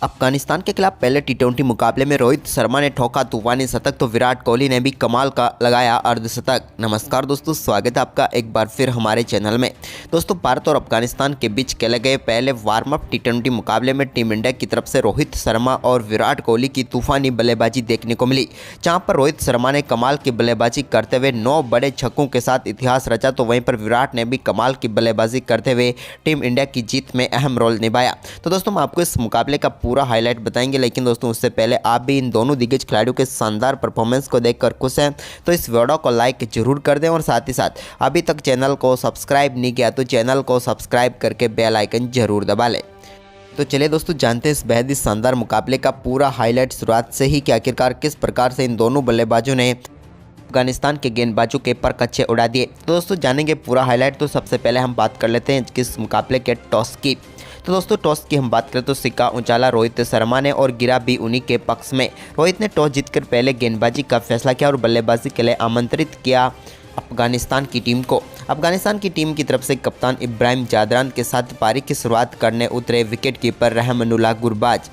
अफगानिस्तान के खिलाफ पहले टी20 मुकाबले में रोहित शर्मा ने ठोका तूफानी शतक तो विराट कोहली ने भी कमाल का लगाया अर्धशतक। नमस्कार दोस्तों, स्वागत है आपका एक बार फिर हमारे चैनल में। दोस्तों, भारत और अफगानिस्तान के बीच खेले गए पहले वार्म अप टी20 मुकाबले में टीम इंडिया की तरफ से रोहित शर्मा और विराट कोहली की तूफानी बल्लेबाजी देखने को मिली। जहां पर रोहित शर्मा ने कमाल की बल्लेबाजी करते हुए 9 बड़े छक्कों के साथ इतिहास रचा, तो वहीं पर विराट ने भी कमाल की बल्लेबाजी करते हुए टीम इंडिया की जीत में अहम रोल निभाया। तो दोस्तों, हम आपको इस मुकाबले का पूरा हाईलाइट बताएंगे, लेकिन दोस्तों उससे पहले आप भी इन दोनों दिग्गज खिलाड़ियों के शानदार परफॉर्मेंस को देखकर खुश हैं तो इस वीडियो को लाइक जरूर कर दें और साथ ही साथ अभी तक चैनल को सब्सक्राइब नहीं किया तो चैनल को सब्सक्राइब करके बेल आइकन जरूर दबा लें। तो चलिए दोस्तों, जानते हैं इस बेहद ही शानदार मुकाबले का पूरा हाईलाइट शुरुआत से ही कि आखिरकार किस प्रकार से इन दोनों बल्लेबाजों ने अफगानिस्तान के गेंदबाजों के पर कच्चे उड़ा दिए। तो दोस्तों जानेंगे पूरा हाईलाइट। तो सबसे पहले हम बात कर लेते हैं किस मुकाबले के टॉस की। तो दोस्तों टॉस की हम बात करें तो सिक्का उछाला रोहित शर्मा ने और गिरा भी उन्हीं के पक्ष में। रोहित ने टॉस जीतकर पहले गेंदबाजी का फैसला किया और बल्लेबाजी के लिए आमंत्रित किया अफगानिस्तान की टीम को। अफगानिस्तान की टीम की तरफ से कप्तान इब्राहिम जादरान के साथ पारी की शुरुआत करने उतरे विकेट कीपर रहमानुल्लाह गुरबाज।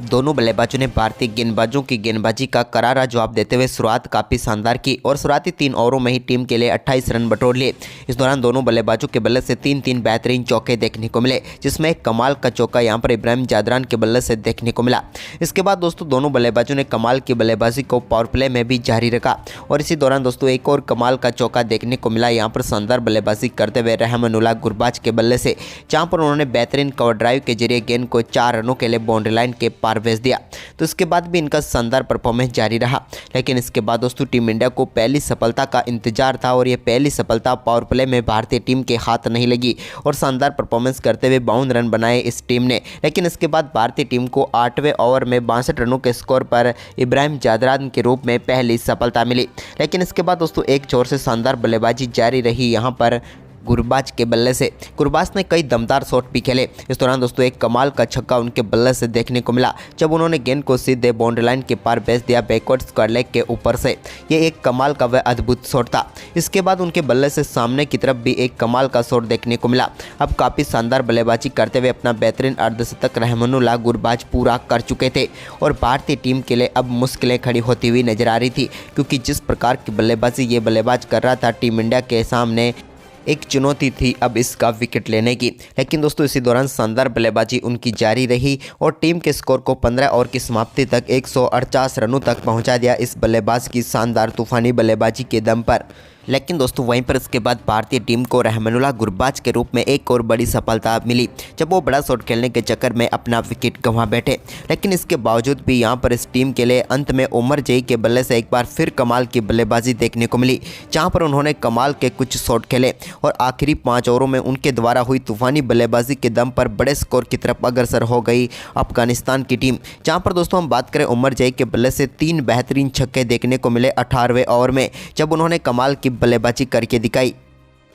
दोनों बल्लेबाजों ने भारतीय गेंदबाजों की गेंदबाजी का करारा जवाब देते हुए शुरुआत काफ़ी शानदार की और शुरुआती 3 ओवरों में ही टीम के लिए 28 रन बटोर लिए। इस दौरान दोनों बल्लेबाजों के बल्ले से 3-3 बेहतरीन चौके देखने को मिले, जिसमें एक कमाल का चौका यहां पर इब्राहिम जादरान के बल्ले से देखने को मिला। इसके बाद दोस्तों दोनों बल्लेबाजों ने कमाल की बल्लेबाजी को पावर प्ले में भी जारी रखा और इसी दौरान दोस्तों एक और कमाल का चौका देखने को मिला यहाँ पर शानदार बल्लेबाजी करते हुए रहमानुल्लाह गुरबाज के बल्ले से, जहाँ पर उन्होंने बेहतरीन कवर ड्राइव के जरिए गेंद को 4 रनों के लिए बाउंड्री लाइन के पार भेज दिया। तो इसके बाद भी इनका शानदार परफॉर्मेंस जारी रहा, लेकिन इसके बाद दोस्तों टीम इंडिया को पहली सफलता का इंतजार था और ये पहली सफलता पावर प्ले में भारतीय टीम के हाथ नहीं लगी और शानदार परफॉर्मेंस करते हुए 52 रन बनाए इस टीम ने। लेकिन इसके बाद भारतीय टीम को 8वें ओवर में 62 रनों के स्कोर पर इब्राहिम जादरान के रूप में पहली सफलता मिली। लेकिन इसके बाद दोस्तों एक छोर से शानदार बल्लेबाजी जारी रही यहाँ पर गुरबाज के बल्ले से। गुरबाज ने कई दमदार शॉट भी खेले। इस दौरान दोस्तों एक कमाल का छक्का उनके बल्ले से देखने को मिला जब उन्होंने गेंद को सीधे बाउंड्री लाइन के पार भेज दिया बैकवर्ड स्क्वायर लेग के ऊपर से। ये एक कमाल का व अद्भुत शॉट था। इसके बाद उनके बल्ले से सामने की तरफ भी एक कमाल का शॉट देखने को मिला। अब काफ़ी शानदार बल्लेबाजी करते हुए अपना बेहतरीन अर्धशतक रहमानुल्लाह गुरबाज पूरा कर चुके थे और भारतीय टीम के लिए अब मुश्किलें खड़ी होती हुई नजर आ रही थी, क्योंकि जिस प्रकार की बल्लेबाजी ये बल्लेबाज कर रहा था टीम इंडिया के सामने एक चुनौती थी अब इसका विकेट लेने की। लेकिन दोस्तों इसी दौरान शानदार बल्लेबाजी उनकी जारी रही और टीम के स्कोर को 15 ओवर की समाप्ति तक 148 रनों तक पहुंचा दिया इस बल्लेबाज की शानदार तूफानी बल्लेबाजी के दम पर। लेकिन दोस्तों वहीं पर इसके बाद भारतीय टीम को रहमानुल्लाह गुरबाज के रूप में एक और बड़ी सफलता मिली जब वो बड़ा शॉट खेलने के चक्कर में अपना विकेट गंवा बैठे। लेकिन इसके बावजूद भी यहां पर इस टीम के लिए अंत में उमर जई के बल्ले से एक बार फिर कमाल की बल्लेबाजी देखने को मिली, जहां पर उन्होंने कमाल के कुछ शॉट खेले और आखिरी 5 ओवरों में उनके द्वारा हुई तूफानी बल्लेबाजी के दम पर बड़े स्कोर की तरफ अग्रसर हो गई अफगानिस्तान की टीम। जहाँ पर दोस्तों हम बात करें उमर जई के बल्ले से 3 बेहतरीन छक्के देखने को मिले 18वें ओवर में, जब उन्होंने कमाल की बल्लेबाजी करके दिखाई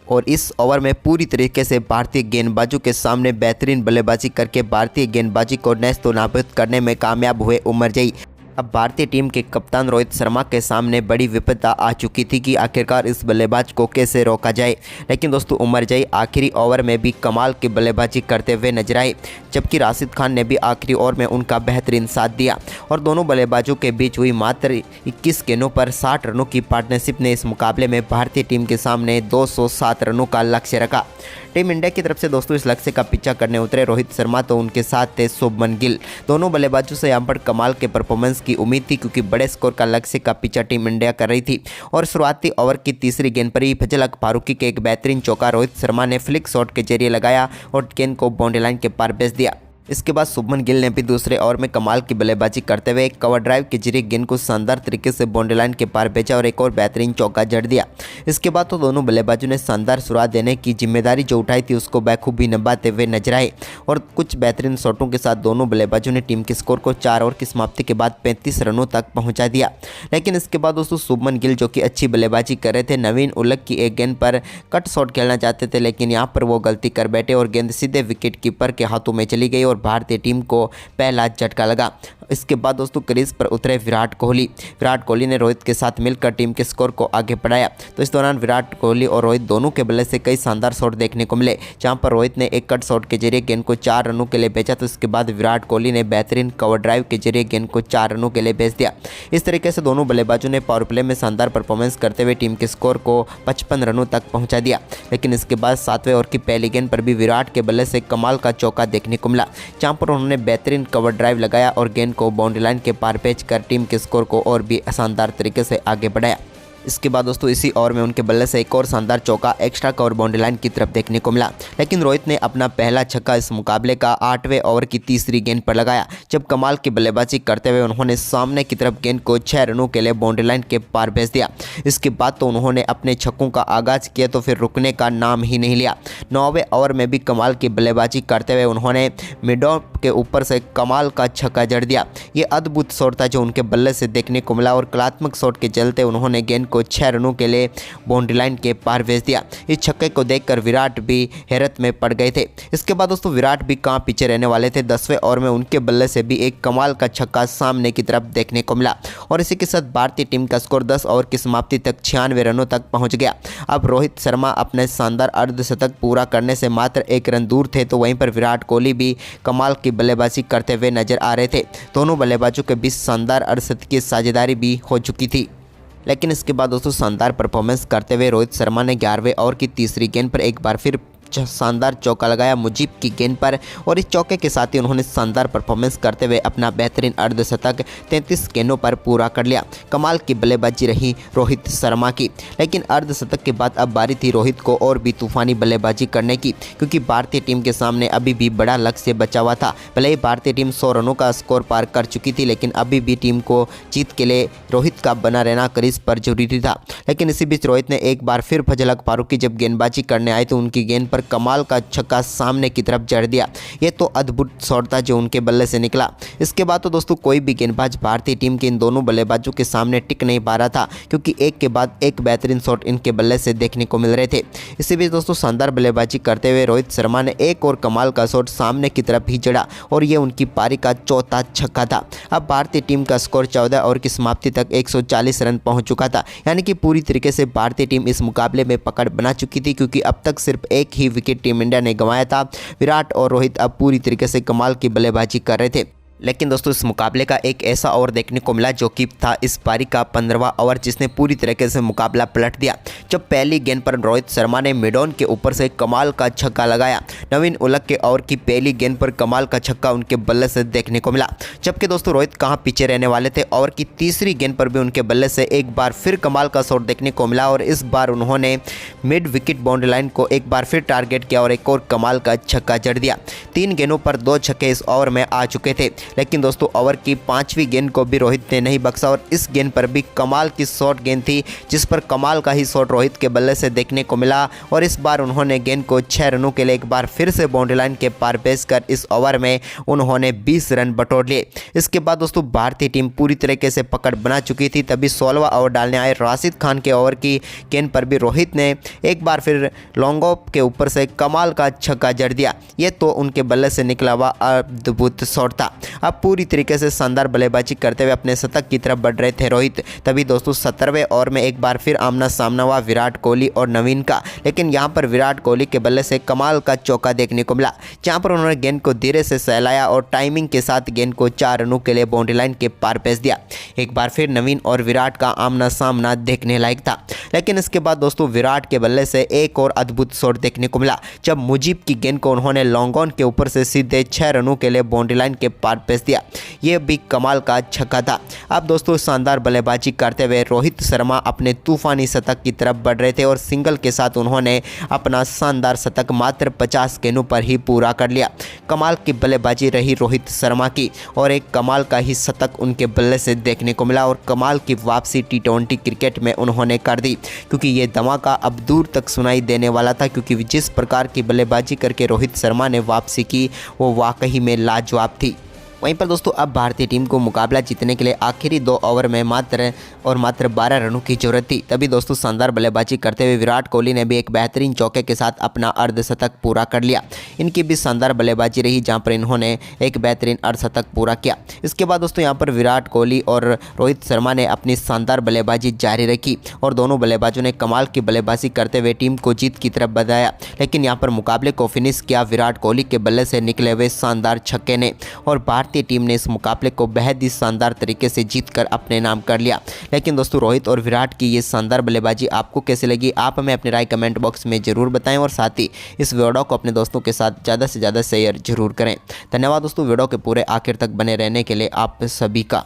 और इस ओवर में पूरी तरीके से भारतीय गेंदबाजों के सामने बेहतरीन बल्लेबाजी करके भारतीय गेंदबाजी को नेस्तो नाबूद करने में कामयाब हुए उमर जई। अब भारतीय टीम के कप्तान रोहित शर्मा के सामने बड़ी विपदा आ चुकी थी कि आखिरकार इस बल्लेबाज को कैसे रोका जाए। लेकिन दोस्तों उमर जई आखिरी ओवर में भी कमाल की बल्लेबाजी करते हुए नजर आए, जबकि राशिद खान ने भी आखिरी ओवर में उनका बेहतरीन साथ दिया और दोनों बल्लेबाजों के बीच हुई मात्र 21 गेंदों पर 60 रनों की पार्टनरशिप ने इस मुकाबले में भारतीय टीम के सामने 207 रनों का लक्ष्य रखा। टीम इंडिया की तरफ से दोस्तों इस लक्ष्य का पीछा करने उतरे रोहित शर्मा, तो उनके साथ थे शुभमन गिल। दोनों बल्लेबाजों से यहाँ पर कमाल के परफॉर्मेंस की उम्मीद थी, क्योंकि बड़े स्कोर का लक्ष्य का पीछा टीम इंडिया कर रही थी और शुरुआती ओवर की तीसरी गेंद पर ही फजल हक फारूकी के एक बेहतरीन चौका रोहित शर्मा ने फ्लिक शॉट के जरिए लगाया और गेंद को बाउंड्री लाइन के पार भेज दिया। इसके बाद शुभमन गिल ने भी दूसरे ओवर में कमाल की बल्लेबाजी करते हुए एक कवर ड्राइव के जरिए गेंद को शानदार तरीके से बाउंड्री लाइन के पार भेजा और एक और बेहतरीन चौका जड़ दिया। इसके बाद तो दोनों बल्लेबाजों ने शानदार शुरुआत देने की जिम्मेदारी जो उठाई थी उसको बखूबी निभाते हुए नजर आए और कुछ बेहतरीन शॉटों के साथ दोनों बल्लेबाजों ने टीम के स्कोर को 4 ओवर की समाप्ति के बाद 35 रनों तक पहुँचा दिया। लेकिन इसके बाद दोस्तों शुभमन गिल जो कि अच्छी बल्लेबाजी कर रहे थे, नवीन उलग की एक गेंद पर कट शॉट खेलना चाहते थे, लेकिन यहाँ पर वो गलती कर बैठे और गेंद सीधे विकेट कीपर के हाथों में चली गई और भारतीय टीम को पहला झटका लगा। इसके बाद दोस्तों क्रीज पर उतरे विराट कोहली ने रोहित के साथ मिलकर टीम के स्कोर को आगे बढ़ाया। तो इस दौरान विराट कोहली और रोहित दोनों के बल्ले से कई शानदार शॉट देखने को मिले, जहां पर रोहित ने एक कट शॉट के जरिए गेंद को 4 रनों के लिए भेजा। तो इसके बाद विराट कोहली ने बेहतरीन कवर ड्राइव के जरिए गेंद को 4 रनों के लिए भेज दिया। इस तरीके से दोनों बल्लेबाजों ने पावर प्ले में शानदार परफॉर्मेंस करते हुए टीम के स्कोर को 55 रनों तक पहुंचा दिया। लेकिन इसके बाद 7वें ओवर की पहली गेंद पर भी विराट के बल्ले से कमाल का चौका देखने को मिला, जहां पर उन्होंने बेहतरीन कवर ड्राइव लगाया और गेंद को बाउंड्री लाइन के पार भेज कर टीम के स्कोर को और भी शानदार तरीके से आगे बढ़ाया। इसके बाद दोस्तों इसी ओवर में उनके बल्ले से एक और शानदार चौका एक्स्ट्रा कवर बाउंड्री लाइन की तरफ देखने को मिला। लेकिन रोहित ने अपना पहला छक्का इस मुकाबले का 8वें ओवर की तीसरी गेंद पर लगाया, जब कमाल की बल्लेबाजी करते हुए उन्होंने सामने की तरफ गेंद को 6 रनों के लिए बाउंड्री लाइन के पार भेज दिया। इसके बाद तो उन्होंने अपने छक्कों का आगाज किया तो फिर रुकने का नाम ही नहीं लिया। 9वें ओवर में भी कमाल की बल्लेबाजी करते हुए उन्होंने मिडॉन के ऊपर से कमाल का छक्का जड़ दिया। ये अद्भुत शॉट था जो उनके बल्ले से देखने को मिला और कलात्मक शॉट के चलते उन्होंने गेंद को 6 रनों के लिए बाउंड्री लाइन के पार भेज दिया। इस छक्के को देखकर विराट भी हैरत में पड़ गए थे। इसके बाद दोस्तों विराट भी कहां पीछे रहने वाले थे। 10वें ओवर में उनके बल्ले से भी एक कमाल का छक्का सामने की तरफ देखने को मिला और इसी के साथ भारतीय टीम का स्कोर 10 ओवर की समाप्ति तक 96 रनों तक पहुंच गया। अब रोहित शर्मा अपने शानदार अर्धशतक पूरा करने से मात्र 1 रन दूर थे, तो वहीं पर विराट कोहली भी कमाल की बल्लेबाजी करते हुए नजर आ रहे थे। दोनों बल्लेबाजों के बीच शानदार अर्धशतकीय साझेदारी भी हो चुकी थी। लेकिन इसके बाद दोस्तों शानदार परफॉर्मेंस करते हुए रोहित शर्मा ने 11वें ओवर की तीसरी गेंद पर एक बार फिर शानदार चौका लगाया मुजीब की गेंद पर और इस चौके के साथ ही उन्होंने शानदार परफॉर्मेंस करते हुए अपना बेहतरीन अर्धशतक 33 गेंदों पर पूरा कर लिया। कमाल की बल्लेबाजी रही रोहित शर्मा की। लेकिन अर्धशतक के बाद अब बारी थी रोहित को और भी तूफानी बल्लेबाजी करने की, क्योंकि भारतीय टीम के सामने अभी भी बड़ा लक्ष्य बचा हुआ था। भले ही भारतीय टीम 100 रनों का स्कोर पार कर चुकी थी, लेकिन अभी भी टीम को जीत के लिए रोहित का बना रहना क्रीज पर जरूरी था। लेकिन इसी बीच रोहित ने एक बार फिर फजल हक फारूकी जब गेंदबाजी करने आए तो उनकी गेंद पर कमाल का छक्का सामने की तरफ जड़ दिया। ये तो अद्भुत शॉट था जो उनके बल्ले से निकला। इसके बाद तो दोस्तों कोई भी गेंदबाज भारतीय टीम के इन दोनों बल्लेबाजों के सामने टिक नहीं पा रहा था, क्योंकि एक के बाद एक बेहतरीन शॉट इनके बल्ले से देखने को मिल रहे थे। इसी बीच दोस्तों शानदार बल्लेबाजी करते हुए रोहित शर्मा ने एक और कमाल का शॉट सामने की तरफ ही जड़ा और ये उनकी पारी का चौथा छक्का था। अब भारतीय टीम का स्कोर 14 ओवर की समाप्ति तक 140 रन पहुंच चुका था, यानी कि पूरी तरीके से भारतीय टीम इस मुकाबले में पकड़ बना चुकी थी, क्योंकि अब तक सिर्फ एक ही विकेट टीम इंडिया ने गंवाया था। विराट और रोहित अब पूरी तरीके से कमाल की बल्लेबाजी कर रहे थे। लेकिन दोस्तों इस मुकाबले का एक ऐसा ओवर देखने को मिला जो कि था इस पारी का 15वां ओवर, जिसने पूरी तरीके से मुकाबला पलट दिया। जब पहली गेंद पर रोहित शर्मा ने मिडॉन के ऊपर से कमाल का छक्का लगाया। नवीन उलक के ओवर की पहली गेंद पर कमाल का छक्का उनके बल्ले से देखने को मिला। जबकि दोस्तों रोहित कहां पीछे रहने वाले थे। ओवर की तीसरी गेंद पर भी उनके बल्ले से एक बार फिर कमाल का शॉट देखने को मिला और इस बार उन्होंने मिड विकेट बाउंड्री लाइन को एक बार फिर टारगेट किया और एक और कमाल का छक्का जड़ दिया। 3 गेंदों पर 2 छक्के इस ओवर में आ चुके थे। लेकिन दोस्तों ओवर की 5वीं गेंद को भी रोहित ने नहीं बख्शा और इस गेंद पर भी कमाल की शॉर्ट गेंद थी, जिस पर कमाल का ही शॉट रोहित के बल्ले से देखने को मिला और इस बार उन्होंने गेंद को 6 रनों के लिए एक बार फिर से बाउंड्री लाइन के पार भेजकर इस ओवर में उन्होंने 20 रन बटोर लिए। इसके बाद दोस्तों भारतीय टीम पूरी तरीके से पकड़ बना चुकी थी। तभी 16वां ओवर डालने आए राशिद खान के ओवर की गेंद पर भी रोहित ने एक बार फिर लॉन्ग ऑफ के ऊपर से कमाल का छक्का जड़ दिया। ये तो उनके बल्ले से निकला हुआ अद्भुत शॉट था। अब पूरी तरीके से शानदार बल्लेबाजी करते हुए अपने शतक की तरफ बढ़ रहे थे रोहित। तभी दोस्तों 17वें ओवर में एक बार फिर आमना सामना हुआ विराट कोहली और नवीन का। लेकिन यहां पर विराट कोहली के बल्ले से कमाल का चौका देखने को मिला, जहां पर उन्होंने गेंद को धीरे से सहलाया और टाइमिंग के साथ गेंद को 4 रनों के लिए बाउंड्री लाइन के पार भेज दिया। एक बार फिर नवीन और विराट का आमना सामना देखने लायक था। लेकिन इसके बाद दोस्तों विराट के बल्ले से एक और अद्भुत शॉट देखने को मिला, जब मुजीब की गेंद को उन्होंने लॉन्ग ऑन के ऊपर से सीधे 6 रनों के लिए बाउंड्री लाइन के पार भेज दिया। ये भी कमाल का छक्का था। अब दोस्तों शानदार बल्लेबाजी करते हुए रोहित शर्मा अपने तूफानी शतक की तरफ बढ़ रहे थे और सिंगल के साथ उन्होंने अपना शानदार शतक मात्र 50 गेंदों पर ही पूरा कर लिया। कमाल की बल्लेबाजी रही रोहित शर्मा की और एक कमाल का ही शतक उनके बल्ले से देखने को मिला और कमाल की वापसी T20 क्रिकेट में उन्होंने कर दी, क्योंकि ये धमाका अब दूर तक सुनाई देने वाला था। क्योंकि जिस प्रकार की बल्लेबाजी करके रोहित शर्मा ने वापसी की वो वाकई में लाजवाब थी। वहीं पर दोस्तों अब भारतीय टीम को मुकाबला जीतने के लिए आखिरी 2 ओवर में मात्र 12 रनों की जरूरत थी। तभी दोस्तों शानदार बल्लेबाजी करते हुए विराट कोहली ने भी एक बेहतरीन चौके के साथ अपना अर्धशतक पूरा कर लिया। इनकी भी शानदार बल्लेबाजी रही जहां पर इन्होंने एक बेहतरीन अर्धशतक पूरा किया। इसके बाद दोस्तों यहां पर विराट कोहली और रोहित शर्मा ने अपनी शानदार बल्लेबाजी जारी रखी और दोनों बल्लेबाजों ने कमाल की बल्लेबाजी करते हुए टीम को जीत की तरफ बढ़ाया। लेकिन यहां पर मुकाबले को फिनिश किया विराट कोहली के बल्ले से निकले हुए शानदार छक्के ने और भारतीय टीम ने इस मुकाबले को बेहद ही शानदार तरीके से जीतकर अपने नाम कर लिया। लेकिन दोस्तों रोहित और विराट की ये शानदार बल्लेबाजी आपको कैसे लगी, आप हमें अपनी राय कमेंट बॉक्स में ज़रूर बताएं और साथ ही इस वीडियो को अपने दोस्तों के साथ ज़्यादा से ज़्यादा शेयर जरूर करें। धन्यवाद दोस्तों वीडियो के पूरे आखिर तक बने रहने के लिए आप सभी का।